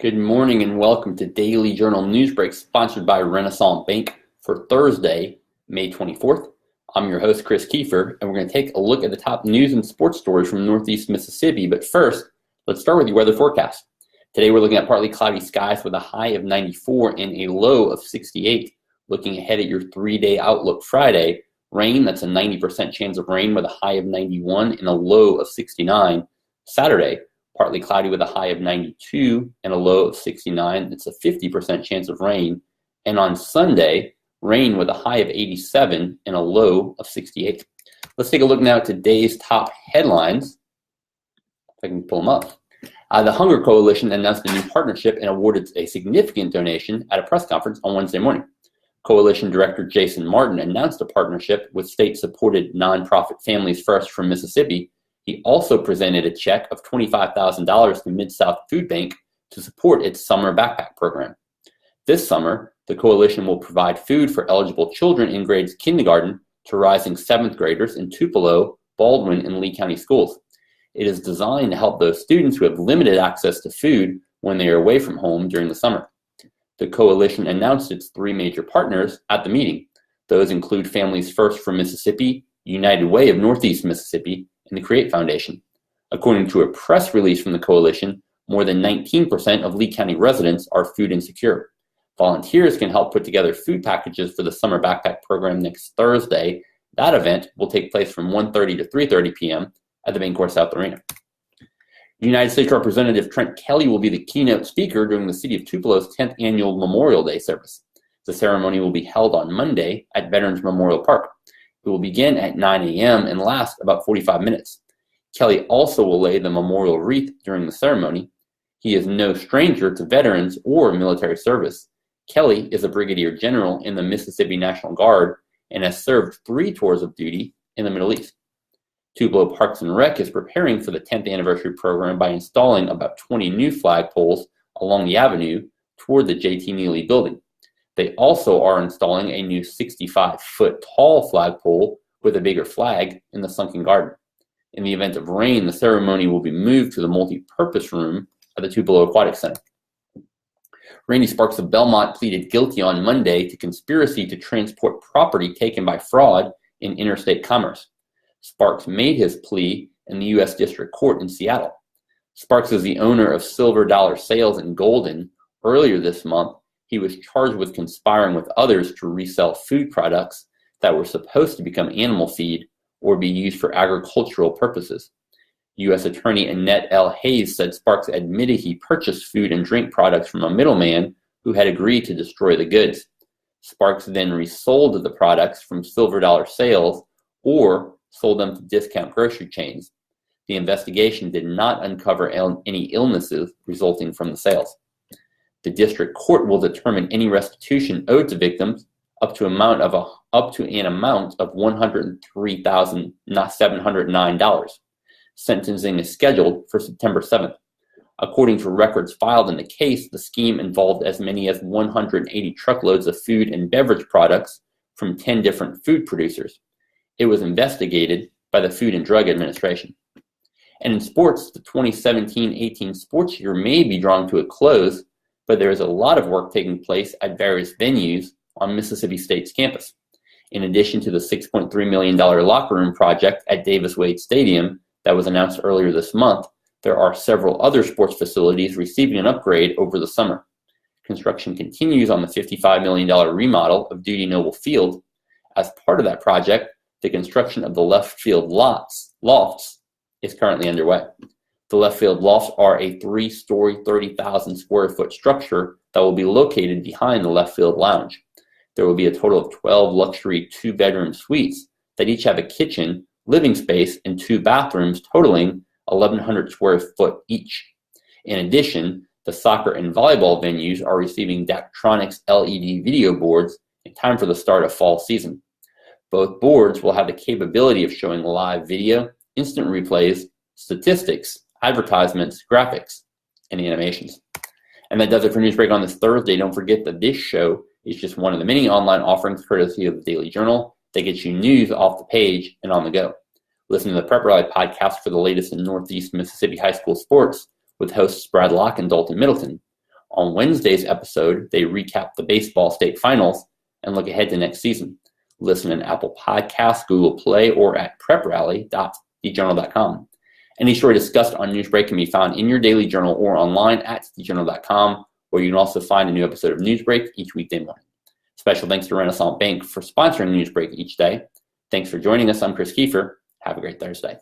Good morning and welcome to Daily Journal Newsbreak, sponsored by Renaissance Bank for Thursday, May 24th. I'm your host, Chris Kiefer, and we're going to take a look at the top news and sports stories from Northeast Mississippi. But first, let's start with your weather forecast. Today we're looking at partly cloudy skies with a high of 94 and a low of 68. Looking ahead at your 3-day outlook Friday, rain, that's a 90% chance of rain with a high of 91 and a low of 69. Saturday, partly cloudy with a high of 92 and a low of 69. It's a 50% chance of rain. And on Sunday, rain with a high of 87 and a low of 68. Let's take a look now at today's top headlines. If I can pull them up. The Hunger Coalition announced a new partnership and awarded a significant donation at a press conference on Wednesday morning. Coalition Director Jason Martin announced a partnership with state-supported nonprofit Families First from Mississippi. He also presented a check of $25,000 to Mid-South Food Bank to support its summer backpack program. This summer, the coalition will provide food for eligible children in grades kindergarten to rising 7th graders in Tupelo, Baldwin, and Lee County schools. It is designed to help those students who have limited access to food when they are away from home during the summer. The coalition announced its 3 major partners at the meeting. Those include Families First from Mississippi, United Way of Northeast Mississippi, and the Create Foundation. According to a press release from the coalition, more than 19% of Lee County residents are food insecure. Volunteers can help put together food packages for the summer backpack program next Thursday. That event will take place from 1:30 to 3:30 p.m. at the Bancorp South Arena. United States Representative Trent Kelly will be the keynote speaker during the City of Tupelo's 10th annual Memorial Day service. The ceremony will be held on Monday at Veterans Memorial Park. It will begin at 9 a.m. and last about 45 minutes. Kelly also will lay the memorial wreath during the ceremony. He is no stranger to veterans or military service. Kelly is a brigadier general in the Mississippi National Guard and has served 3 tours of duty in the Middle East. Tupelo Parks and Rec is preparing for the 10th anniversary program by installing about 20 new flagpoles along the avenue toward the J.T. Neely building. They also are installing a new 65-foot tall flagpole with a bigger flag in the sunken garden. In the event of rain, the ceremony will be moved to the multi-purpose room at the Tupelo Aquatic Center. Randy Sparks of Belmont pleaded guilty on Monday to conspiracy to transport property taken by fraud in interstate commerce. Sparks made his plea in the U.S. District Court in Seattle. Sparks is the owner of Silver Dollar Sales in Golden. Earlier this month, he was charged with conspiring with others to resell food products that were supposed to become animal feed or be used for agricultural purposes. U.S. Attorney Annette L. Hayes said Sparks admitted he purchased food and drink products from a middleman who had agreed to destroy the goods. Sparks then resold the products from Silver Dollar Sales or sold them to discount grocery chains. The investigation did not uncover any illnesses resulting from the sales. The district court will determine any restitution owed to victims up to an amount of $103,709. Sentencing is scheduled for September 7th. According to records filed in the case, the scheme involved as many as 180 truckloads of food and beverage products from 10 different food producers. It was investigated by the Food and Drug Administration. And in sports, the 2017-18 sports year may be drawing to a close, but there is a lot of work taking place at various venues on Mississippi State's campus. In addition to the $6.3 million locker room project at Davis-Wade Stadium that was announced earlier this month, there are several other sports facilities receiving an upgrade over the summer. Construction continues on the $55 million remodel of Dudy Noble Field. As part of that project, the construction of the left field lofts is currently underway. The left field lofts are a 3-story, 30,000 square foot structure that will be located behind the left field lounge. There will be a total of 12 luxury 2-bedroom suites that each have a kitchen, living space, and 2 bathrooms totaling 1,100 square foot each. In addition, the soccer and volleyball venues are receiving Daktronics LED video boards in time for the start of fall season. Both boards will have the capability of showing live video, instant replays, statistics, advertisements, graphics, and animations. And that does it for Newsbreak on this Thursday. Don't forget that this show is just one of the many online offerings courtesy of the Daily Journal that gets you news off the page and on the go. Listen to the Prep Rally podcast for the latest in Northeast Mississippi high school sports with hosts Brad Locke and Dalton Middleton. On Wednesday's episode, they recap the baseball state finals and look ahead to next season. Listen in Apple Podcasts, Google Play, or at preprally.thejournal.com. Any story discussed on Newsbreak can be found in your daily journal or online at thejournal.com, where you can also find a new episode of Newsbreak each weekday morning. Special thanks to Renaissance Bank for sponsoring Newsbreak each day. Thanks for joining us. I'm Chris Kiefer. Have a great Thursday.